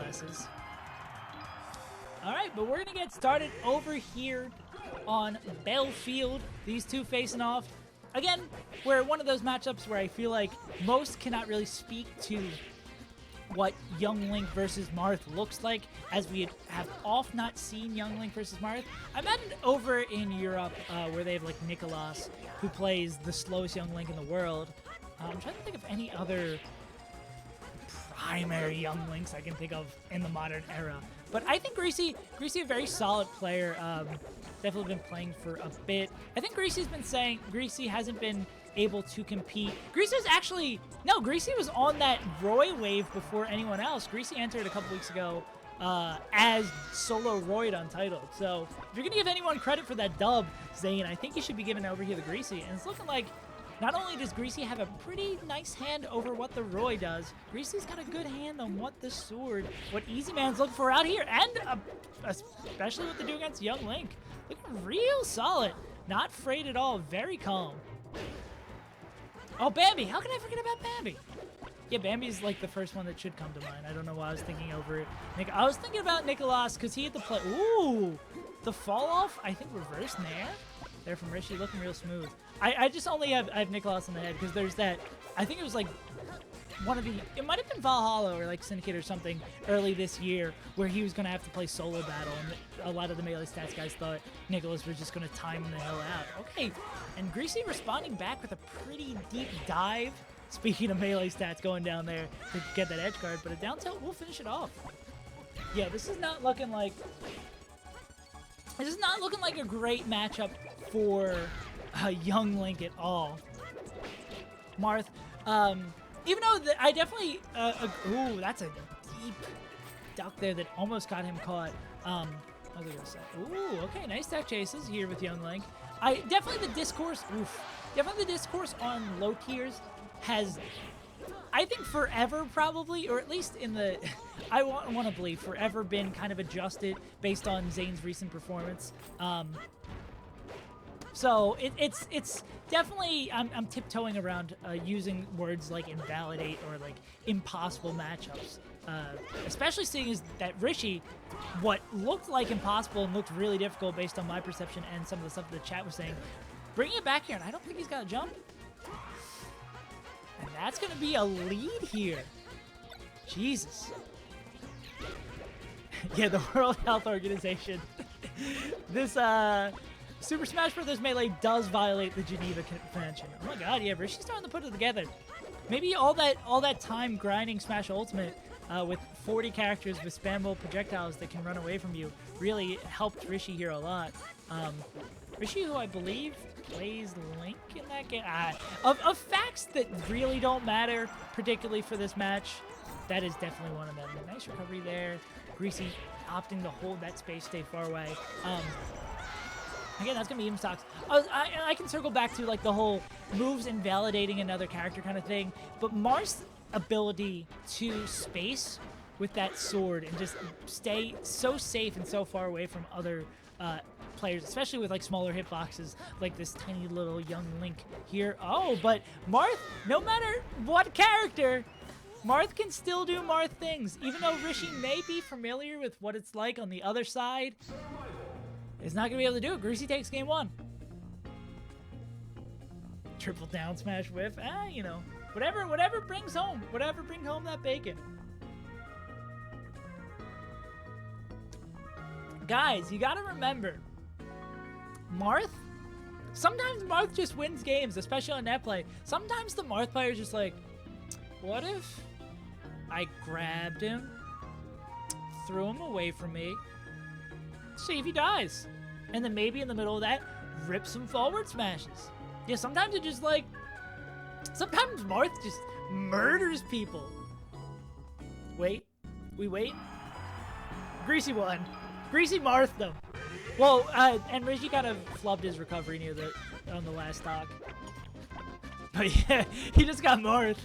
sunglasses. Alright, but we're going to get started over here on Battlefield. These two facing off. Again, we're one of those matchups where I feel like most cannot really speak to what Young Link versus Marth looks like, as we have oft not seen Young Link versus Marth. I imagine over in Europe, where they have like Nicholas, who plays the slowest Young Link in the world. I'm trying to think of any other primary Young Links I can think of in the modern era. But I think Greasy a very solid player. Definitely been playing for a bit. I think Greasy hasn't been able to compete. Greasy was on that Roy wave before anyone else. Greasy entered a couple weeks ago as solo Roy at Untitled. So if you're gonna give anyone credit for that dub, Zane, I think you should be giving it over here to Greasy. And it's looking like not only does Greasy have a pretty nice hand over what the Roy does, Greasy's got a good hand on what the sword, what Easy Man's looking for out here, and especially what they do against Young Link. Looking real solid. Not frayed at all. Very calm. Oh, Bambi. How can I forget about Bambi? Yeah, Bambi's like the first one that should come to mind. I don't know why I was thinking over it. I was thinking about Nicholas because he had the play. Ooh! The fall off, I think, reverse nair. There from Rishi, looking real smooth. I just only have Nicholas in the head because there's that. I think it was like one of the. It might have been Valhalla or like Syndicate or something early this year where he was going to have to play solo battle, and a lot of the melee stats guys thought Nicholas was just going to time him the hell out. Okay, and Greasy responding back with a pretty deep dive. Speaking of melee stats going down there to get that edge guard, but a down tilt will finish it off. Yeah, this is not looking like a great matchup for Young Link at all. Marth, even though I definitely, ooh, that's a deep duck there that almost got him caught. What was I gonna say? Ooh, okay, nice stack chases here with Young Link. Definitely the discourse on low tiers has, I think, forever probably, or at least in the, I want to believe, forever been kind of adjusted based on Zane's recent performance. So it's definitely, I'm tiptoeing around using words like invalidate or like impossible matchups. Especially seeing as that Rishi, what looked like impossible and looked really difficult based on my perception and some of the stuff the chat was saying, bringing it back here, and I don't think he's got a jump. And that's going to be a lead here. Jesus. Yeah, the World Health Organization. This, Super Smash Bros. Melee does violate the Geneva Convention. Oh my god, yeah, Rishi's starting to put it together. Maybe all that time grinding Smash Ultimate with 40 characters with spammable projectiles that can run away from you really helped Rishi here a lot. Rishi, who I believe plays Link in that game. Of facts that really don't matter, particularly for this match, that is definitely one of them. Nice recovery there. Greasy opting to hold that space, stay far away. Again, that's going to be even stocks. I can circle back to like the whole moves invalidating another character kind of thing, but Marth's ability to space with that sword and just stay so safe and so far away from other players, especially with like smaller hitboxes like this tiny little Young Link here. Oh, but Marth, no matter what character, Marth can still do Marth things. Even though Rishi may be familiar with what it's like on the other side, is not going to be able to do it. Greasy takes game one. Triple down smash whiff. You know, whatever brings home that bacon. Guys, you got to remember, Marth, sometimes Marth just wins games, especially on net play. Sometimes the Marth player is just like, what if I grabbed him, threw him away from me, see if he dies, and then maybe in the middle of that, rip some forward smashes. Yeah, sometimes it just like, sometimes Marth just murders people. Wait, we wait. Greasy won. Greasy Marth them. Well, and Rishi kind of flubbed his recovery near on the last stock. But yeah, he just got Marth.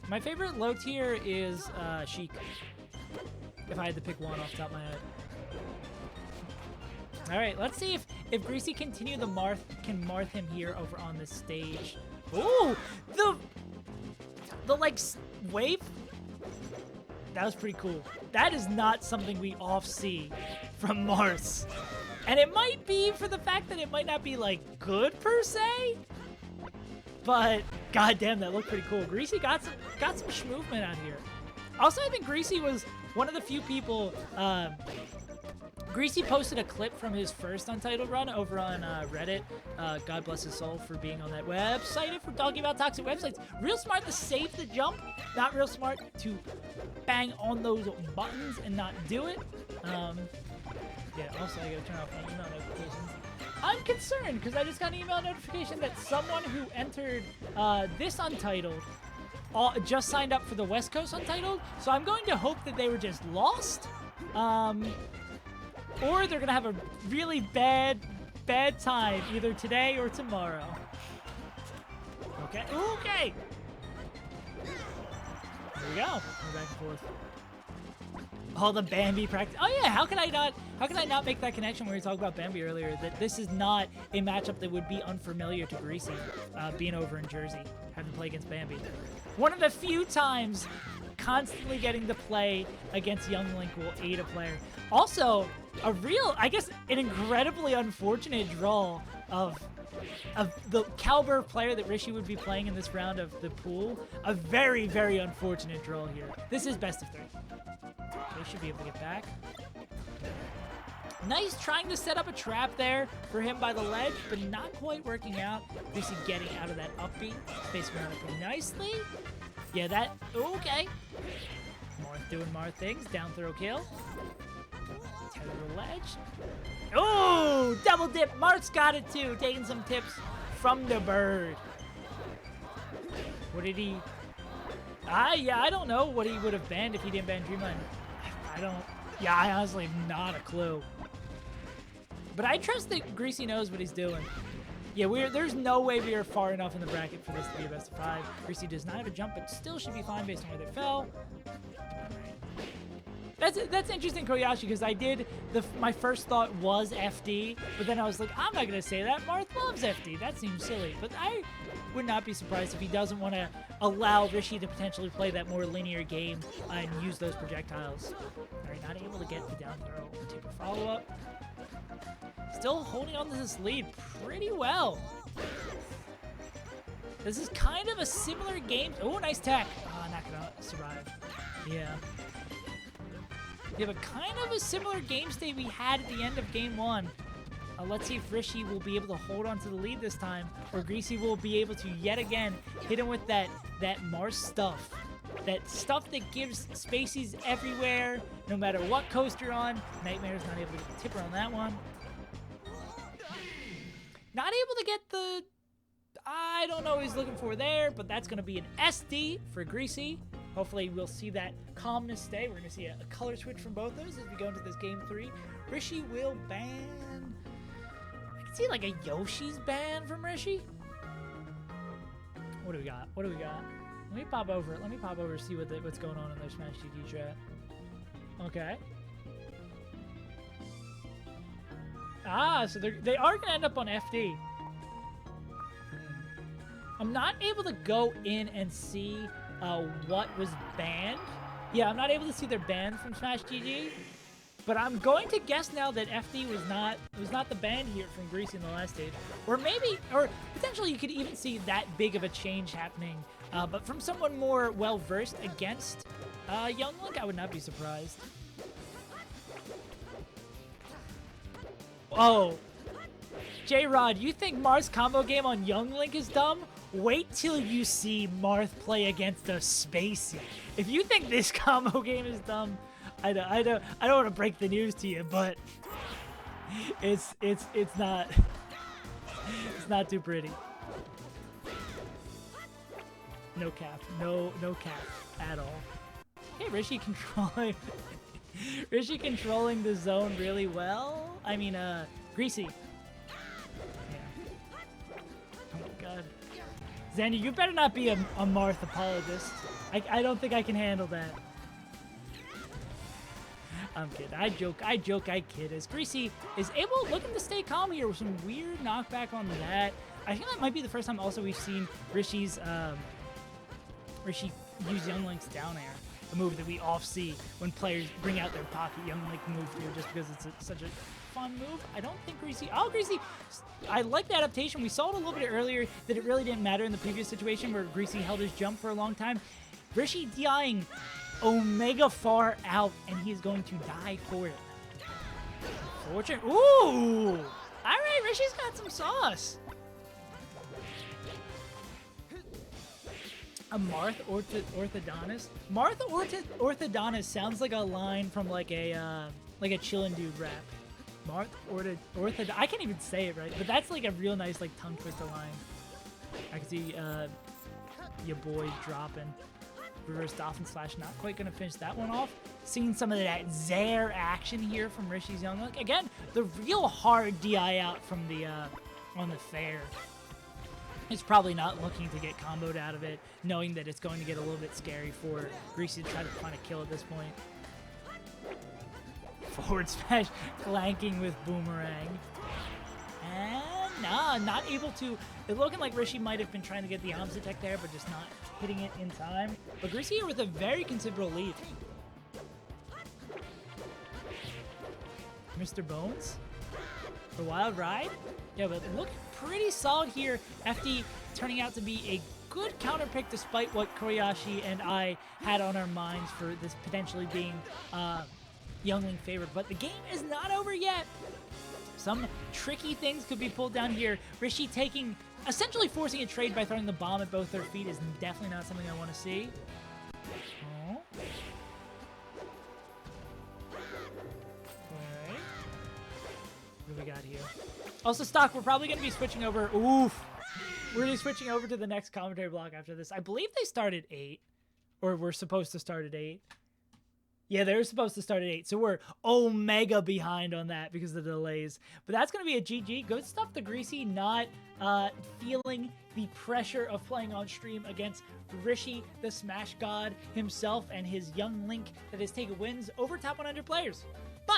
My favorite low tier is Sheik. If I had to pick one off the top of my head. Alright, let's see if Greasy can Marth him here over on this stage. Ooh! The like wave That was pretty cool. That is not something we oft see from Marth. And it might be for the fact that it might not be, like, good per se. But, goddamn, that looked pretty cool. Greasy got some schmovement out here. Also, I think Greasy was one of the few people... Greasy posted a clip from his first Untitled run over on Reddit. God bless his soul for being on that website and for talking about toxic websites. Real smart to save the jump. Not real smart to bang on those buttons and not do it. Yeah, also I gotta turn off my email notifications. I'm concerned because I just got an email notification that someone who entered this Untitled just signed up for the West Coast Untitled. So I'm going to hope that they were just lost. Or they're gonna have a really bad time either today or tomorrow. Okay. Okay. There we go. We're back and forth. All the Bambi practice. Oh yeah, how can I not make that connection when we talked about Bambi earlier? That this is not a matchup that would be unfamiliar to Greasy, being over in Jersey, having to play against Bambi. One of the few times constantly getting to play against Young Link will aid a player. Also, I guess, an incredibly unfortunate draw of the caliber of player that Rishi would be playing in this round of the pool. A very, very unfortunate draw here. This is best of 3. They should be able to get back. Nice trying to set up a trap there for him by the ledge, but not quite working out. Rishi getting out of that upbeat. Spacing around it pretty nicely. Yeah, that... Okay. Marth doing Marth things. Down throw kill. Tether the ledge. Oh! Double dip. Marth's got it too. Taking some tips from the bird. What did he... yeah, I don't know what he would have banned if he didn't ban Dreamland. Yeah, I honestly have not a clue. But I trust that Greasy knows what he's doing. Yeah, there's no way we are far enough in the bracket for this to be a best of 5. Greasy does not have a jump, but still should be fine based on where they fell. That's interesting, Koyashi, because I did, my first thought was FD, but then I was like, I'm not going to say that. Marth loves FD. That seems silly. But I would not be surprised if he doesn't want to allow Rishi to potentially play that more linear game and use those projectiles. All right, not able to get the down throw. Taper follow-up. Still holding on to this lead pretty well. This is kind of a similar game. Oh, nice tech. Not going to survive. Yeah. Yeah, but kind of a similar game state we had at the end of game 1. Let's see if Rishi will be able to hold on to the lead this time, or Greasy will be able to yet again hit him with that Marth stuff. That stuff that gives spacies everywhere, no matter what coast you're on. Nightmare's not able to get the tipper on that one. Not able to get the... I don't know what he's looking for there, but that's going to be an SD for Greasy. Hopefully we'll see that calmness stay. We're going to see a color switch from both those as we go into this game 3. Rishi will ban... I can see like a Yoshi's ban from Rishi. What do we got? What do we got? Let me pop over. Let me pop over and see what's going on in their Smash GG chat. Okay. So they are going to end up on FD. I'm not able to go in and see what was banned. Yeah, I'm not able to see their ban from Smash GG. But I'm going to guess now that FD was not the ban here from Greasy in the last stage. Or maybe, or potentially you could even see that big of a change happening. But from someone more well-versed against Young Link, I would not be surprised. Oh. J-Rod, you think Marth's combo game on Young Link is dumb? Wait till you see Marth play against a Spacey. If you think this combo game is dumb, I don't want to break the news to you, but it's not too pretty. No cap, no cap at all. Hey, Rishi controlling the zone really well. I mean, Greasy. Oh my god. Xander, you better not be a Marth apologist. I don't think I can handle that. I'm kidding. I joke, I kid. As Greasy is looking to stay calm here with some weird knockback on that. I think that might be the first time also we've seen Rishi use Young Link's down air. a move that we oft see when players bring out their pocket Young Link move here just because it's such a fun move. I don't think Greasy... Oh, Greasy! I like the adaptation. We saw it a little bit earlier that it really didn't matter in the previous situation where Greasy held his jump for a long time. Rishi DIing Omega far out, and he's going to die for it. Fortune. Ooh! Alright, Rishi's got some sauce. A Marth orthodontist. Marth orthodontist sounds like a line from like a Chillin' Dude rap. Marth orthodontist. I can't even say it right, but that's like a real nice like tongue twister line. I can see your boy dropping. Reverse dolphin slash, not quite gonna finish that one off. Seeing some of that Zaire action here from Rishi's Young Link. Again, the real hard DI out from the on the fair. He's probably not looking to get comboed out of it, knowing that it's going to get a little bit scary for Greasy to try to find a kill at this point. Forward smash, clanking with Boomerang. And nah, not able to. It's looking like Rishi might have been trying to get the arms attack there, but just not hitting it in time. But Greasy here with a very considerable lead. Mr. Bones? The Wild Ride? Yeah, but looking pretty solid here. FD turning out to be a good counter pick despite what Kobayashi and I had on our minds for this potentially being Young Link favored. But the game is not over yet. Some tricky things could be pulled down here. Rishi essentially forcing a trade by throwing the bomb at both their feet is definitely not something I want to see. Oh. Alright. What do we got here? Also, stock, we're probably going to be switching over. Oof. We're going to be switching over to the next commentary block after this. I believe they start at 8. Or we're supposed to start at 8. Yeah, they're supposed to start at 8. So we're Omega behind on that because of the delays. But that's going to be a GG. Good stuff to Greasy, not feeling the pressure of playing on stream against Rishi, the Smash God himself, and his Young Link that has taken wins over top 100 players.